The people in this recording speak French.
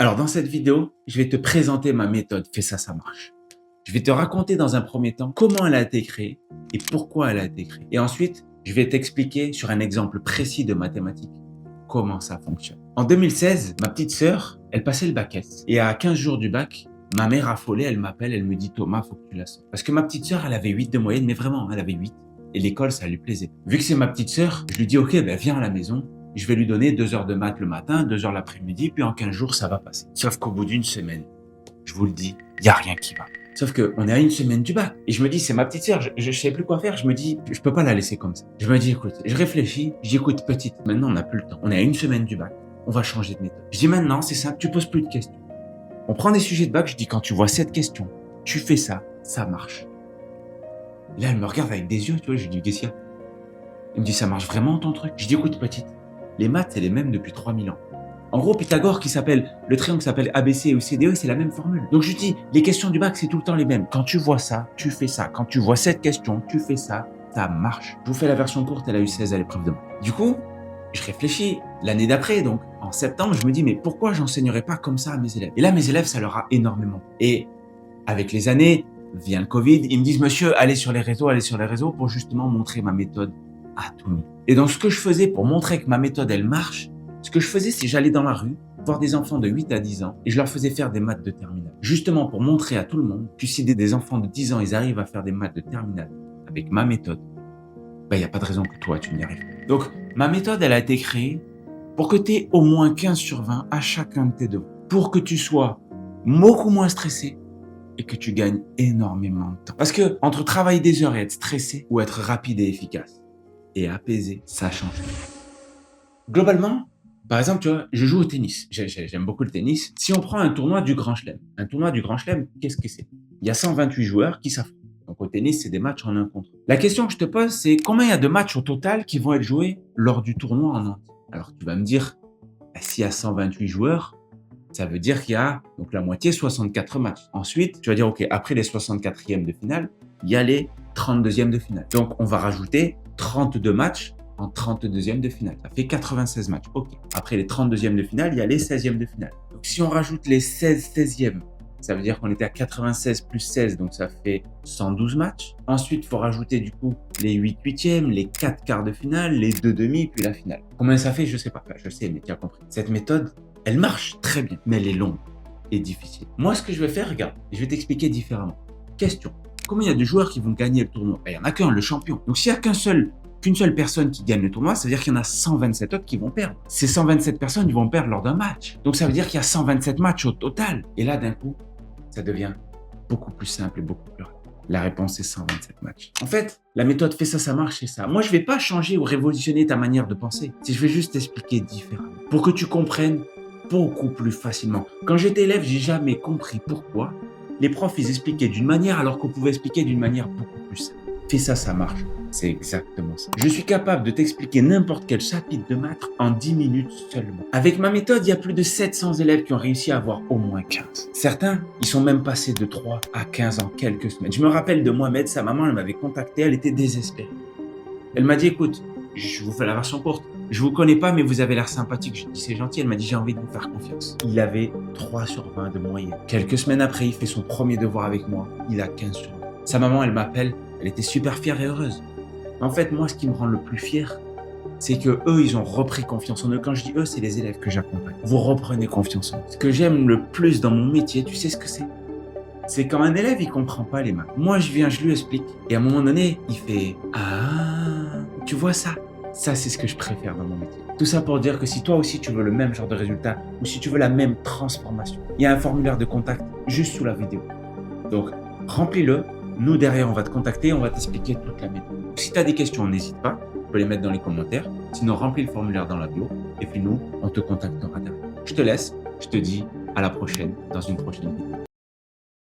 Alors dans cette vidéo, je vais te présenter ma méthode Fais ça, ça marche. Je vais te raconter dans un premier temps comment elle a été créée et pourquoi elle a été créée. Et ensuite, je vais t'expliquer sur un exemple précis de mathématiques comment ça fonctionne. En 2016, ma petite sœur, elle passait le bac S. Et à 15 jours du bac, ma mère affolée, elle m'appelle, elle me dit Thomas, faut que tu la sortes. Parce que ma petite sœur, elle avait 8 de moyenne, mais vraiment, elle avait 8. Et l'école, ça lui plaisait. Vu que c'est ma petite sœur, je lui dis ok, ben viens à la maison. Je vais lui donner 2 heures de maths le matin, 2 heures l'après-midi, puis en 15 jours, ça va passer. Sauf qu'au bout d'une semaine, je vous le dis, il n'y a rien qui va. Sauf qu'on est à une semaine du bac. Et je me dis, c'est ma petite sœur, je sais plus quoi faire. Je me dis, je peux pas la laisser comme ça. Je me dis, écoute, je réfléchis, je dis, écoute, petite, maintenant on n'a plus le temps. On est à une semaine du bac, on va changer de méthode. Je dis, maintenant, c'est simple, tu poses plus de questions. On prend des sujets de bac, je dis, quand tu vois cette question, tu fais ça, ça marche. Là, elle me regarde avec des yeux, tu vois, je lui dis, qu'est-ce qu'il y a? Elle me dit, ça marche vraiment ton truc? Je dis, écoute, petite, les maths, c'est les mêmes depuis 3000 ans. En gros, Pythagore, le triangle s'appelle ABC ou CDE, c'est la même formule. Donc je dis, les questions du bac, c'est tout le temps les mêmes. Quand tu vois ça, tu fais ça. Quand tu vois cette question, tu fais ça, ça marche. Je vous fais la version courte, elle a eu 16 à l'épreuve de maths. Du coup, je réfléchis l'année d'après, donc en septembre, je me dis, mais pourquoi j'enseignerais pas comme ça à mes élèves? Et là, mes élèves, ça leur a énormément. Et avec les années, vient le Covid, ils me disent, monsieur, allez sur les réseaux pour justement montrer ma méthode à tout le monde. Et donc, ce que je faisais pour montrer que ma méthode, elle marche, ce que je faisais, c'est j'allais dans la rue, voir des enfants de 8 à 10 ans et je leur faisais faire des maths de terminale. Justement pour montrer à tout le monde que si des enfants de 10 ans, ils arrivent à faire des maths de terminale avec ma méthode, il n'y a pas de raison que toi, tu n'y arrives pas. Donc, ma méthode, elle a été créée pour que tu aies au moins 15 sur 20 à chacun de tes devoirs. Pour que tu sois beaucoup moins stressé et que tu gagnes énormément de temps. Parce que entre travailler des heures et être stressé ou être rapide et efficace et apaisé, ça change. Globalement, par exemple, tu vois, je joue au tennis. J'aime beaucoup le tennis. Si on prend un tournoi du Grand Chelem, qu'est-ce que c'est? Il y a 128 joueurs qui s'affrontent. Donc au tennis, c'est des matchs en un contre un. La question que je te pose, c'est combien il y a de matchs au total qui vont être joués lors du tournoi en entier? Alors tu vas me dire, s'il y a 128 joueurs, ça veut dire qu'il y a donc la moitié, 64 matchs. Ensuite, tu vas dire, ok, après les 64e de finale, il y a les 32e de finale. Donc on va rajouter 32 matchs en 32e de finale. Ça fait 96 matchs. Ok. Après les 32e de finale, il y a les 16e de finale. Donc si on rajoute les 16e, ça veut dire qu'on était à 96 plus 16, donc ça fait 112 matchs. Ensuite, il faut rajouter du coup les 8 huitièmes, les 4 quarts de finale, les 2 demi, puis la finale. Combien ça fait? Je sais pas. Je sais, mais tu as compris. Cette méthode, elle marche très bien, mais elle est longue et difficile. Moi, ce que je vais faire, regarde, je vais t'expliquer différemment. Question. Combien il y a de joueurs qui vont gagner le tournoi? Il y en a qu'un, le champion. Donc s'il y a qu'une seule personne qui gagne le tournoi, ça veut dire qu'il y en a 127 autres qui vont perdre. Ces 127 personnes, ils vont perdre lors d'un match. Donc ça veut dire qu'il y a 127 matchs au total. Et là, d'un coup, ça devient beaucoup plus simple et beaucoup plus rapide. La réponse est 127 matchs. En fait, la méthode Fais ça, ça marche, c'est ça. Moi, je vais pas changer ou révolutionner ta manière de penser. Je vais juste t'expliquer différemment pour que tu comprennes beaucoup plus facilement. Quand j'étais élève, j'ai jamais compris pourquoi les profs, ils expliquaient d'une manière alors qu'on pouvait expliquer d'une manière beaucoup plus simple. Fais ça, ça marche. C'est exactement ça. Je suis capable de t'expliquer n'importe quel chapitre de maths en 10 minutes seulement. Avec ma méthode, il y a plus de 700 élèves qui ont réussi à avoir au moins 15. Certains, ils sont même passés de 3 à 15 en quelques semaines. Je me rappelle de Mohamed, sa maman, elle m'avait contacté, elle était désespérée. Elle m'a dit, écoute, je vous fais la version courte. Je vous connais pas, mais vous avez l'air sympathique. Je dis, c'est gentil. Elle m'a dit, j'ai envie de vous faire confiance. Il avait 3 sur 20 de moyenne. Quelques semaines après, il fait son premier devoir avec moi. Il a 15 sur 20. Sa maman, elle m'appelle. Elle était super fière et heureuse. En fait, moi, ce qui me rend le plus fier, c'est que eux, ils ont repris confiance en eux. Quand je dis eux, c'est les élèves que j'accompagne. Vous reprenez confiance en eux. Ce que j'aime le plus dans mon métier, tu sais ce que c'est? C'est quand un élève, il comprend pas les maths. Moi, je viens, je lui explique. Et à un moment donné, il fait « Ah, tu vois ça ?» Ça, c'est ce que je préfère dans mon métier. Tout ça pour dire que si toi aussi, tu veux le même genre de résultat ou si tu veux la même transformation, il y a un formulaire de contact juste sous la vidéo. Donc, remplis-le. Nous, derrière, on va te contacter, on va t'expliquer toute la méthode. Si tu as des questions, n'hésite pas. Tu peux les mettre dans les commentaires. Sinon, remplis le formulaire dans la bio. Et puis nous, on te contactera derrière. Je te laisse. Je te dis à la prochaine dans une prochaine vidéo.